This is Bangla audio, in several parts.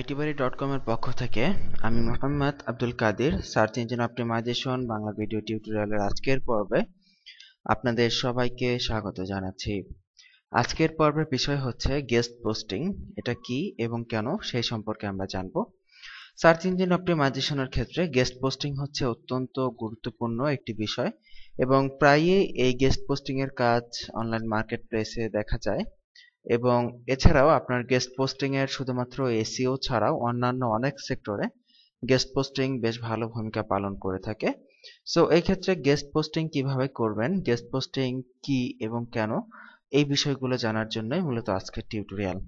itbari.com এর পক্ষ থেকে আমি Mohammad Abdul Kader search engine optimization Bangla video টিউটোরিয়ালের আজকের পর্বে আপনাদের সবাইকে স্বাগত জানাচ্ছি। আজকের পর্বের বিষয় হচ্ছে গেস্ট পোস্টিং। এটা কি এবং কেন সেই সম্পর্কে আমরা জানব। সার্চ ইঞ্জিন অপটিমাইজেশনের ক্ষেত্রে গেস্ট পোস্টিং হচ্ছে অত্যন্ত গুরুত্বপূর্ণ একটি বিষয় এবং প্রায়ই এই গেস্ট পোস্টিং এর কাজ অনলাইন মার্কেট প্লেসে দেখা যায়। এবং এছাড়াও আপনার গেস্ট পোস্টিং এর শুধুমাত্র এসইও ছাড়াও অন্যান্য অনেক সেক্টরে গেস্ট পোস্টিং বেশ ভালো ভূমিকা পালন করে থাকে। সো এই ক্ষেত্রে গেস্ট পোস্টিং কিভাবে করবেন, গেস্ট পোস্টিং কি এবং কেন, এই বিষয়গুলো জানার জন্যই মূলত আজকের টিউটোরিয়াল।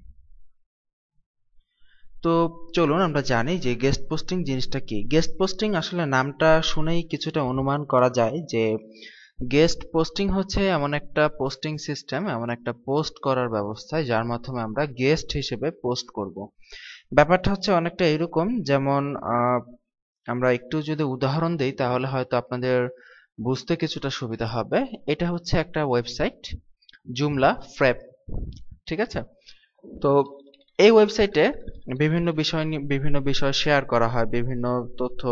তো চলুন আমরা জানি যে গেস্ট পোস্টিং জিনিসটা কি। গেস্ট পোস্টিং আসলে নামটা শুনেই কিছুটা অনুমান করা যায় যে গেস্ট পোস্টিং হচ্ছে এমন একটা পোস্টিং সিস্টেম, এমন একটা পোস্ট করার ব্যবস্থা যার মাধ্যমে আমরা গেস্ট হিসেবে পোস্ট করব। ব্যাপারটা হচ্ছে অনেকটা এরকম, যেমন আমরা একটু যদি উদাহরণ দেই তাহলে হয়তো আপনাদের বুঝতে কিছুটা সুবিধা হবে। এটা হচ্ছে একটা ওয়েবসাইট জুমলা ফ্রেপ, ঠিক আছে? তো এই ওয়েবসাইটে বিভিন্ন বিষয় শেয়ার করা হয়, বিভিন্ন তথ্য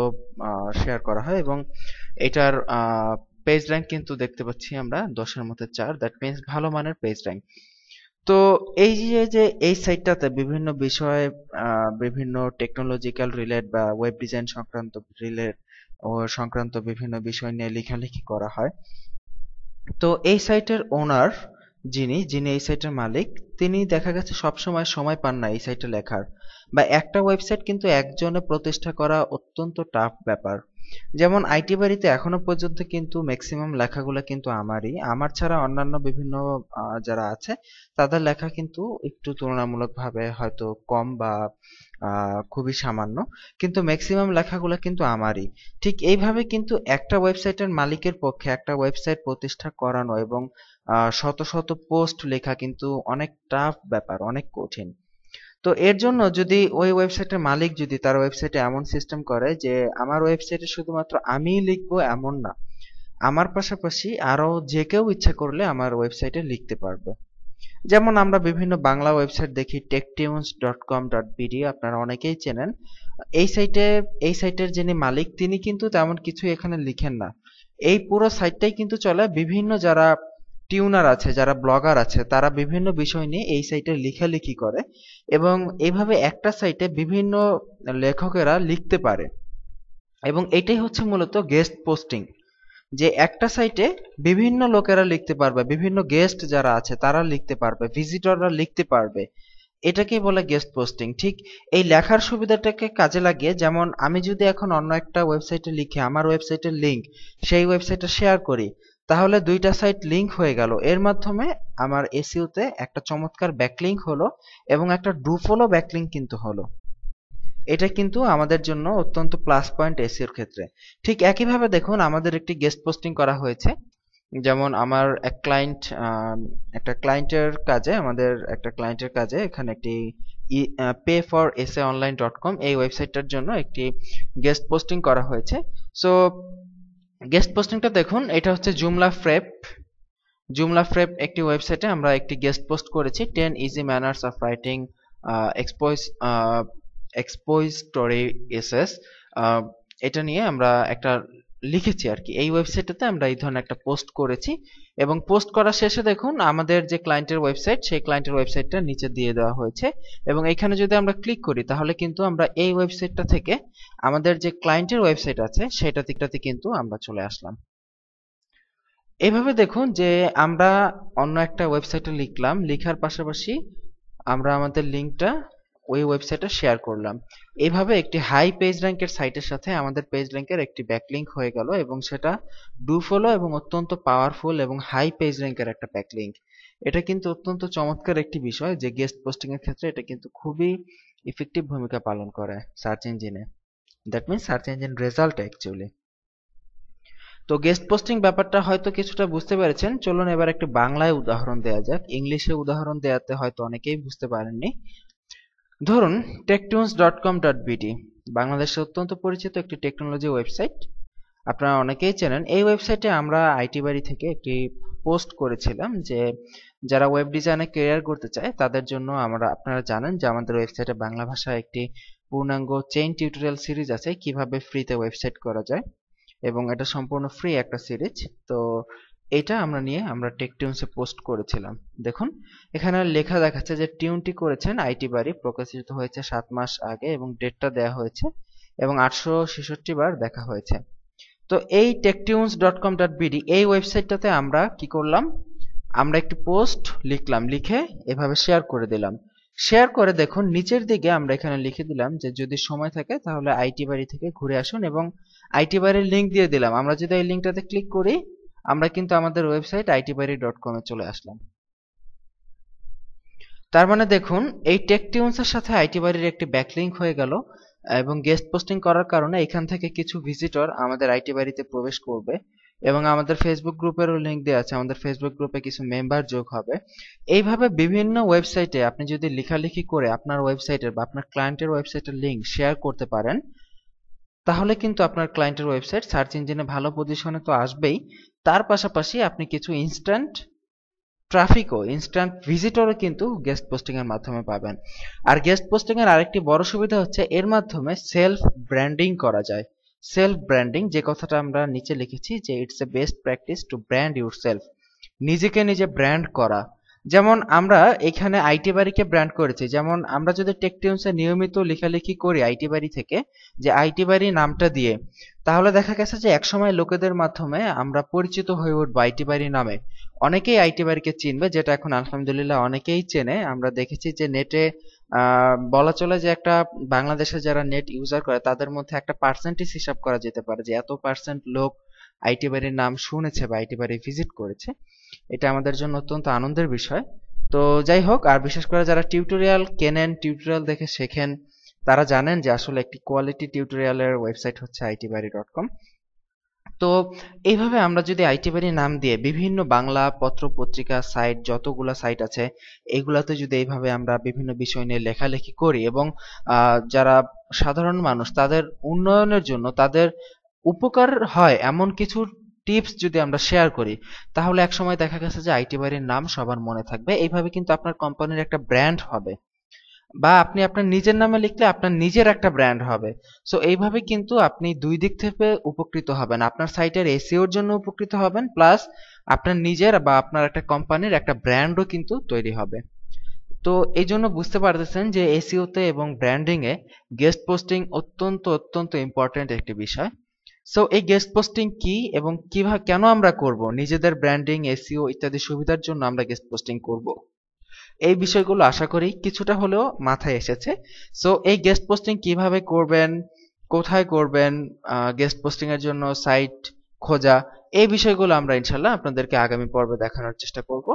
শেয়ার করা হয় এবং এটার পেজ র্যাঙ্ক কিন্তু দেখতে পাচ্ছি আমরা 10-এর মধ্যে 4, দ্যাট মিনস ভালো মানের পেজ র্যাঙ্ক। তো এই যে এই সাইটটাতে বিভিন্ন বিষয়ে বিভিন্ন টেকনোলজিক্যাল রিলেট বা ওয়েব ডিজাইন সংক্রান্ত বিভিন্ন বিষয় নিয়ে লেখালেখি করা হয়। তো এই সাইটের ওনার যিনি এই সাইটের মালিক, তিনি দেখা গেছে সবসময় সময় পান না এই সাইটে লেখার, বা একটা ওয়েবসাইট কিন্তু একজনে প্রতিষ্ঠা করা অত্যন্ত টাফ ব্যাপার। যেমন আইটি বাড়িতে এখনো পর্যন্ত কিন্তু ম্যাক্সিমাম লেখাগুলো কিন্তু আমার ছাড়া অন্যান্য বিভিন্ন যারা আছে তাদের লেখা কিন্তু একটু তুলনামূলকভাবে হয়তো কম বা খুবই সামান্য, কিন্তু ম্যাক্সিমাম লেখাগুলো কিন্তু আমারই। ঠিক এইভাবে কিন্তু একটা ওয়েবসাইটের মালিকের পক্ষে একটা ওয়েবসাইট প্রতিষ্ঠা করানো এবং শত শত পোস্ট লেখা কিন্তু অনেক টাফ ব্যাপার, অনেক কঠিন। তো এর জন্য যদি ওই ওয়েবসাইটের মালিক যদি তার ওয়েবসাইটে এমন সিস্টেম করে যে আমার ওয়েবসাইটে শুধুমাত্র আমিই লিখবো এমন না, আমার পাশাপাশি আরো যে কেউ ইচ্ছা করলে আমার ওয়েবসাইটে লিখতে পারবে। যেমন আমরা বিভিন্ন বাংলা ওয়েবসাইট দেখি, techtunes.com.bd আপনারা অনেকেই চেনেন। এই সাইটের যিনি মালিক তিনি কিন্তু তেমন কিছু এখানে লিখেন না। এই পুরো সাইটটাই কিন্তু চলে বিভিন্ন যারা টিউনার আছে, যারা ব্লগার আছে, তারা বিভিন্ন বিষয় নিয়ে এই সাইটে লেখালেখি করে এবং এইভাবে একটা সাইটে বিভিন্ন লেখকেরা লিখতে পারে। এবং এটাই হচ্ছে মূলত গেস্ট পোস্টিং, যে একটা সাইটে বিভিন্ন লোকেরা লিখতে পারবে, বিভিন্ন গেস্ট যারা আছে তারা লিখতে পারবে, ভিজিটররা লিখতে পারবে, এটাকেই বলে গেস্ট পোস্টিং। ঠিক এই লেখার সুবিধাটাকে কাজে লাগিয়ে, যেমন আমি যদি এখন অন্য একটা ওয়েবসাইটে লিখে আমার ওয়েবসাইটের লিংক সেই ওয়েবসাইটে শেয়ার করি, তাহলে দুইটা সাইট লিংক হয়ে গেল। এর মাধ্যমে আমার এসইওতে একটা চমৎকার ব্যাকলিংক হলো এবং একটা ডুফলো ব্যাকলিংক কিন্তু হলো। এটা কিন্তু আমাদের জন্য অত্যন্ত প্লাস পয়েন্ট এসইওর ক্ষেত্রে। ঠিক একইভাবে দেখুন আমাদের একটি গেস্ট পোস্টিং করা হয়েছে। যেমন আমার একটা ক্লায়েন্টের কাজে এখানে একটি payforesaonline.com এই ওয়েবসাইটটার জন্য একটি গেস্ট পোস্টিং করা হয়েছে। সো গেস্ট পোস্টিংটা দেখুন, এটা হচ্ছে জুমলা ফ্রেপ একটি ওয়েবসাইটে আমরা একটি গেস্ট পোস্ট করেছি, 10 easy manners of writing expository essays। এটা নিয়ে আমরা একটা লিখেছি আর কি। এই ওয়েবসাইটটাতে আমরা এই ধরনের একটা পোস্ট করেছি এবং পোস্ট করার শেষে দেখুন আমাদের যে ক্লায়েন্টের ওয়েবসাইট সেই ক্লায়েন্টের ওয়েবসাইটটা নিচে দিয়ে দেওয়া হয়েছে এবং এখানে যদি আমরা ক্লিক করি তাহলে কিন্তু আমরা এই ওয়েবসাইটটা থেকে আমাদের যে ক্লায়েন্টের ওয়েবসাইট আছে সেটাতে কিন্তু আমরা চলে আসলাম। এইভাবে দেখুন যে আমরা অন্য একটা ওয়েবসাইটে লিখলাম, লিখার পাশাপাশি আমরা আমাদের লিংকটা ওই ওয়েবসাইটে শেয়ার করলাম। এইভাবে একটি হাই পেজ র্যাঙ্কের সাইটের সাথে আমাদের পেজ র্যাঙ্কের একটি ব্যাকলিংক হয়ে গেল এবং সেটা ডুফলো এবং অত্যন্ত পাওয়ারফুল এবং হাই পেজ র্যাঙ্কের একটা ব্যাকলিংক। এটা কিন্তু অত্যন্ত চমৎকার একটি বিষয় যে গেস্ট পোস্টিং এর ক্ষেত্রে এটা কিন্তু খুবই ইফেক্টিভ ভূমিকা পালন করে সার্চ ইঞ্জিনে, that means search engine result actually. তো গেস্ট পোস্টিং ব্যাপারটা হয়তো কিছুটা বুঝতে পেরেছেন। চলুন এবার একটু বাংলায় উদাহরণ দেওয়া যাক। ইংলিশে উদাহরণ দেওয়াতে হয়তো অনেকেই বুঝতে পারেননি। ধরুন techtunes.com.bd বাংলাদেশে অত্যন্ত পরিচিত একটি টেকনোলজি ওয়েবসাইট, আপনারা অনেকেই চেনেন। এই ওয়েবসাইটে আমরা আইটি বাড়ি থেকে একটি পোস্ট করেছিলাম যে যারা ওয়েব ডিজাইনে ক্যারিয়ার করতে চায় তাদের জন্য আপনারা জানেন যে আমাদের ওয়েবসাইটে বাংলা ভাষায় একটি পূর্ণাঙ্গ চেইন টিউটোরিয়াল সিরিজ আছে কিভাবে ফ্রিতে ওয়েবসাইট করা যায়, এবং এটা সম্পূর্ণ ফ্রি একটা সিরিজ। তো এটা আমরা টেকটিউনসে পোস্ট করেছিলাম। দেখুন এখানে লেখা দেখাচ্ছে যে টিউনটি করেছেন আইটি বাড়ি, প্রকাশিত হয়েছে 7 মাস আগে এবং ডেটটা দেওয়া হয়েছে এবং 866 বার দেখা হয়েছে। তো এই techtunes.com.bd এই ওয়েবসাইটটাতে আমরা কি করলাম, আমরা একটি পোস্ট লিখলাম, লিখে এভাবে শেয়ার করে দিলাম। শেয়ার করে দেখুন নিচের দিকে আমরা এখানে লিখে দিলাম যে যদি সময় থাকে তাহলে আইটি বাড়ি থেকে ঘুরে আসুন, এবং আইটি বাড়ির লিঙ্ক দিয়ে দিলাম। আমরা যদি এই লিঙ্কটাতে ক্লিক করি আমরা কিন্তু আমাদের ওয়েবসাইট itbari.com এ চলে আসলাম। তার মানে দেখুন এই টেকটিউনসের সাথে আইটি বাড়ির একটি ব্যাকলিঙ্ক হয়ে গেল, এবং গেস্ট পোস্টিং করার কারণে এখান থেকে কিছু ভিজিটর আমাদের আইটি বাড়িতে প্রবেশ করবে, এবং আমাদের ফেসবুক গ্রুপেরও লিঙ্ক দেওয়া আছে, আমাদের ফেসবুক গ্রুপে কিছু মেম্বার যোগ হবে। এইভাবে বিভিন্ন ওয়েবসাইটে আপনি যদি লেখালেখি করে আপনার ওয়েবসাইটের বা আপনার ক্লায়েন্টের ওয়েবসাইটের লিঙ্ক শেয়ার করতে পারেন, তাহলে কিন্তু আপনার ক্লায়েন্টের ওয়েবসাইট সার্চ ইঞ্জিনে ভালো পজিশনে তো আসবেই, তার পাশাপাশি আপনি কিছু ইনস্ট্যান্ট ট্রাফিকও, ইনস্ট্যান্ট ভিজিটরও কিন্তু গেস্ট পোস্টিং এর মাধ্যমে পাবেন। আর গেস্ট পোস্টিং এর আরেকটি বড় সুবিধা হচ্ছে এর মাধ্যমে সেলফ ব্র্যান্ডিং করা যায়। সেলফ ব্র্যান্ডিং যে কথাটা আমরা নিচে লিখেছি যে it's a best practice to brand yourself, নিজেকে নিজে ব্র্যান্ড করা। যেমন আমরা এখানে আইটি বাড়িকে ব্র্যান্ড করেছি, যেমন আমরা যদি টেকটিউনসে নিয়মিত লেখালেখি করি আইটি বাড়ি থেকে যে আইটি বাড়ি নামটা দিয়ে, তাহলে দেখা গেছে যে একসময় লোকেদের মাধ্যমে আমরা পরিচিত হয়ে উঠবো আইটি বাড়ি নামে। অনেকেই আইটি বাড়িকে চিনবে, যেটা এখন আলহামদুলিল্লাহ অনেকেই চেনে। আমরা দেখেছি যে নেটে বলা চলে যে একটা বাংলাদেশে যারা নেট ইউজার করে তাদের মধ্যে একটা পার্সেন্টেজ হিসাব করা যেতে পারে যে এত পার্সেন্ট লোক আইটি বাড়ির নাম শুনেছে বা আইটি বাড়ি ভিজিট করেছে। এটা আমাদের জন্য অত্যন্ত আনন্দের বিষয়। তো যাই হোক, আর বিশেষ করে যারা টিউটোরিয়াল কেনেন, টিউটোরিয়াল দেখে শেখেন, তারা জানেন যে আসলে একটি কোয়ালিটি টিউটোরিয়ালের ওয়েবসাইট হচ্ছে itbari.com। তো এইভাবে আমরা যদি আইটি বাড়ি নাম দিয়ে বিভিন্ন বাংলা পত্র পত্রিকা সাইট, যতগুলা সাইট আছে এগুলাতে যদি এইভাবে আমরা বিভিন্ন বিষয় নিয়ে লেখালেখি করি এবং যারা সাধারণ মানুষ তাদের উন্নয়নের জন্য, তাদের উপকার হয় এমন কিছু টিপস যদি আমরা শেয়ার করি, তাহলে একসময় দেখা গেছে যে আইটি বাড়ির নাম সবার মনে থাকবে। এইভাবে কিন্তু আপনার কোম্পানির একটা ব্র্যান্ড হবে, বা আপনি আপনার নিজের নামে লিখলে আপনার নিজের একটা ব্র্যান্ড হবে। সো এইভাবে কিন্তু আপনি দুই দিক থেকে উপকৃত হবেন, আপনার সাইটের এসইওর জন্য উপকৃত হবেন, প্লাস আপনার নিজের বা আপনার একটা কোম্পানির একটা ব্র্যান্ডও কিন্তু তৈরি হবে। তো এই জন্য বুঝতে পারতেছেন যে এসইওতে এবং ব্র্যান্ডিং এ গেস্ট পোস্টিং অত্যন্ত অত্যন্ত ইম্পর্টেন্ট একটি বিষয়। সো এই গেস্ট পোস্টিং কি এবং কিভাবে কেন আমরা করব, নিজেদের ব্র্যান্ডিং, এসইও ইত্যাদি সুবিধার জন্য আমরা গেস্ট পোস্টিং করব, এই বিষয়গুলো আশা করি কিছুটা হলেও মাথায় এসেছে। সো এই গেস্ট পোস্টিং কিভাবে করবেন, কোথায় করবেন, গেস্ট পোস্টিং এর জন্য সাইট খোঁজা, এই বিষয়গুলো আমরা ইনশাল্লাহ আপনাদেরকে আগামী পর্বে দেখানোর চেষ্টা করব।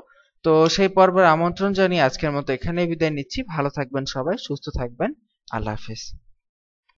তো সেই পর্বের আমন্ত্রণ জানিয়ে আজকের মতো এখানেই বিদায় নিচ্ছি। ভালো থাকবেন সবাই, সুস্থ থাকবেন। আল্লাহ হাফেজ।